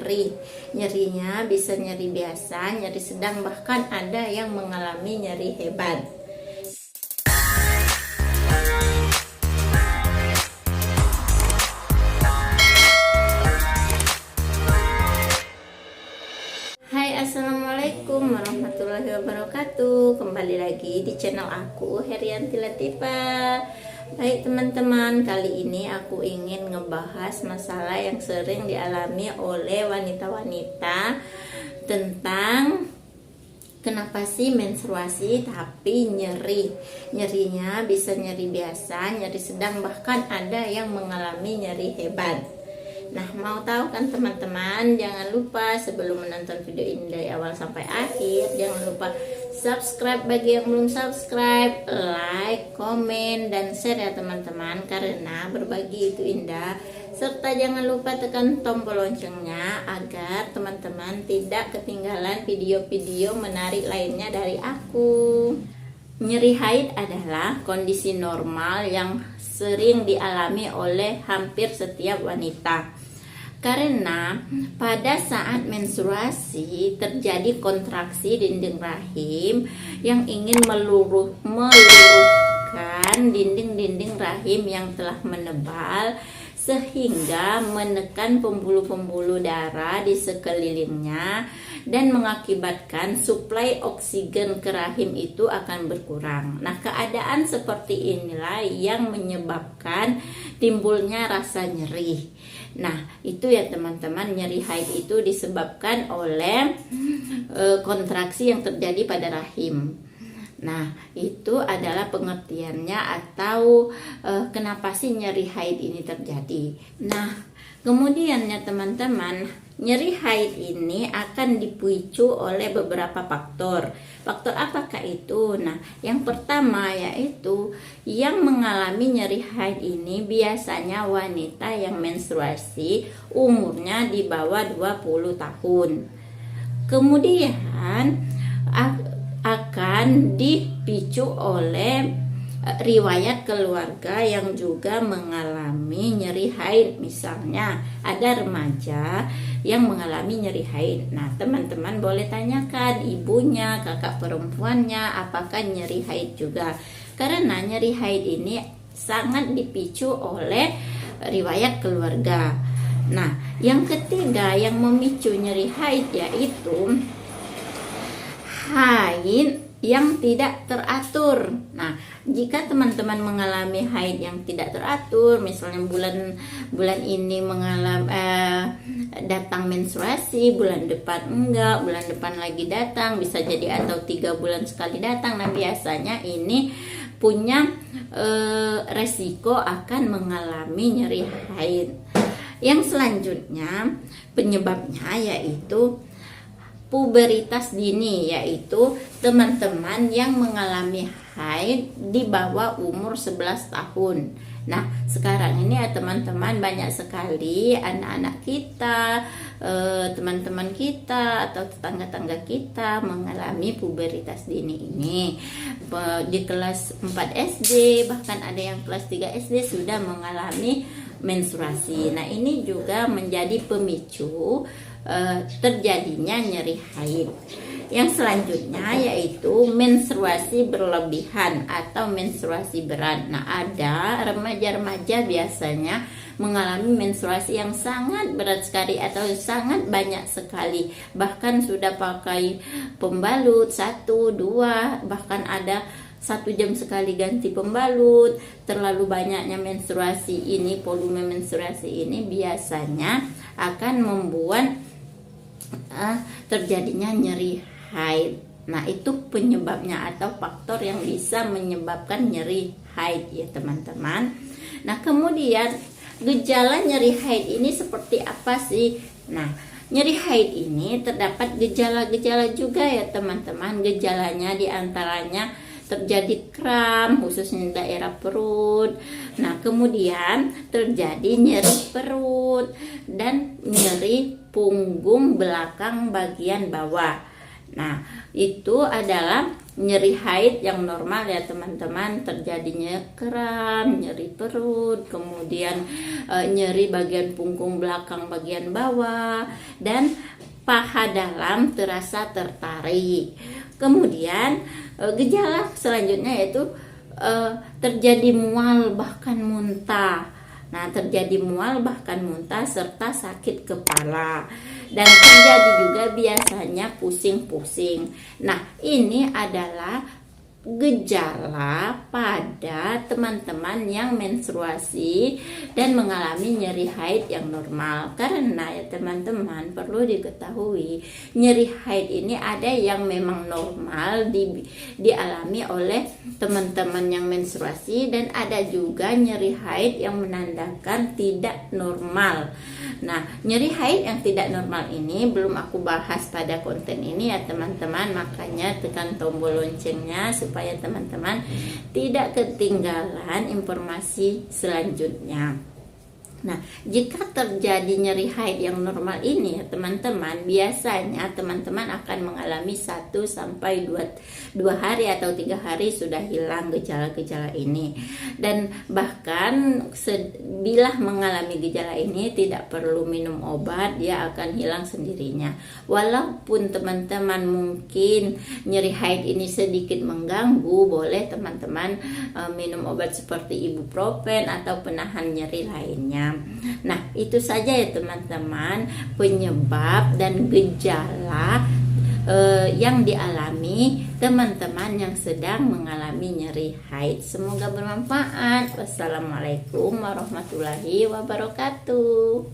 nyeri. Nyerinya bisa nyeri biasa, nyeri sedang, bahkan ada yang mengalami nyeri hebat. Hai, assalamualaikum warahmatullahi wabarakatuh. Kembali lagi di channel aku, Herianti Latifah. Baik teman-teman, kali ini aku ingin ngebahas masalah yang sering dialami oleh wanita-wanita tentang kenapa sih menstruasi tapi nyeri. Nyerinya bisa nyeri biasa, nyeri sedang, bahkan ada yang mengalami nyeri hebat. Nah, mau tahu kan teman-teman? Jangan lupa sebelum menonton video ini dari awal sampai akhir, jangan lupa subscribe bagi yang belum subscribe, like, komen, dan share ya teman-teman, karena berbagi itu indah. Serta jangan lupa tekan tombol loncengnya agar teman-teman tidak ketinggalan video-video menarik lainnya dari aku. Nyeri haid adalah kondisi normal yang sering dialami oleh hampir setiap wanita. Karena pada saat menstruasi terjadi kontraksi dinding rahim yang ingin meluruhkan dinding-dinding rahim yang telah menebal, sehingga menekan pembuluh-pembuluh darah di sekelilingnya dan mengakibatkan suplai oksigen ke rahim itu akan berkurang. Nah, keadaan seperti inilah yang menyebabkan timbulnya rasa nyeri. Nah, itu ya teman-teman, nyeri haid itu disebabkan oleh kontraksi yang terjadi pada rahim. Nah, itu adalah pengertiannya atau kenapa sih nyeri haid ini terjadi. Nah, kemudian ya teman-teman, nyeri haid ini akan dipicu oleh beberapa faktor. Faktor apakah itu? Nah, yang pertama yaitu yang mengalami nyeri haid ini biasanya wanita yang menstruasi umurnya di bawah 20 tahun. Kemudian akan dipicu oleh riwayat keluarga yang juga mengalami nyeri haid. Misalnya ada remaja yang mengalami nyeri haid. Nah, teman-teman boleh tanyakan ibunya, kakak perempuannya apakah nyeri haid juga. Karena nyeri haid ini sangat dipicu oleh riwayat keluarga. Nah, yang ketiga yang memicu nyeri haid yaitu haid yang tidak teratur. Nah, jika teman-teman mengalami haid yang tidak teratur, misalnya bulan ini mengalami datang menstruasi, bulan depan enggak, bulan depan lagi datang, bisa jadi atau 3 bulan sekali datang. Nah, biasanya ini punya resiko akan mengalami nyeri haid. Yang selanjutnya penyebabnya yaitu puberitas dini, yaitu teman-teman yang mengalami haid di bawah umur 11 tahun. Nah, sekarang ini ya teman-teman, banyak sekali anak-anak kita, teman-teman kita atau tetangga-tangga kita mengalami puberitas dini ini. Di kelas 4 SD, bahkan ada yang kelas 3 SD sudah mengalami menstruasi. Nah, ini juga menjadi pemicu terjadinya nyeri haid. Yang selanjutnya yaitu menstruasi berlebihan atau menstruasi berat. Nah, ada remaja-remaja biasanya mengalami menstruasi yang sangat berat sekali atau sangat banyak sekali. Bahkan sudah pakai pembalut 1, 2, bahkan ada 1 jam sekali ganti pembalut. Terlalu banyaknya menstruasi ini, volume menstruasi ini biasanya akan membuat terjadinya nyeri haid. Nah, itu penyebabnya atau faktor yang bisa menyebabkan nyeri haid ya teman-teman. Nah, kemudian gejala nyeri haid ini seperti apa sih? Nah, nyeri haid ini terdapat gejala-gejala juga ya teman-teman. Gejalanya diantaranya terjadi kram khususnya daerah perut. Nah, kemudian terjadi nyeri perut dan nyeri punggung belakang bagian bawah. Nah, itu adalah nyeri haid yang normal ya teman-teman, terjadinya kram, nyeri perut, kemudian nyeri bagian punggung belakang bagian bawah, dan paha dalam terasa tertarik. Kemudian gejala selanjutnya yaitu terjadi mual bahkan muntah. Nah, terjadi mual bahkan muntah serta sakit kepala. Dan terjadi juga biasanya pusing-pusing. Nah, ini adalah gejala pada teman-teman yang menstruasi dan mengalami nyeri haid yang normal. Karena ya teman-teman perlu diketahui, nyeri haid ini ada yang memang normal dialami oleh teman-teman yang menstruasi, dan ada juga nyeri haid yang menandakan tidak normal. Nah, nyeri haid yang tidak normal ini belum aku bahas pada konten ini ya teman-teman, makanya tekan tombol loncengnya supaya teman-teman tidak ketinggalan informasi selanjutnya. Nah, jika terjadi nyeri haid yang normal ini ya teman-teman, biasanya teman-teman akan mengalami 1 sampai 2 hari atau 3 hari sudah hilang gejala-gejala ini. Dan bahkan bila mengalami gejala ini tidak perlu minum obat, dia akan hilang sendirinya. Walaupun teman-teman mungkin nyeri haid ini sedikit mengganggu, boleh teman-teman minum obat seperti ibuprofen atau penahan nyeri lainnya. Nah, itu saja ya teman-teman penyebab dan gejala yang dialami teman-teman yang sedang mengalami nyeri haid. Semoga bermanfaat. Wassalamualaikum warahmatullahi wabarakatuh.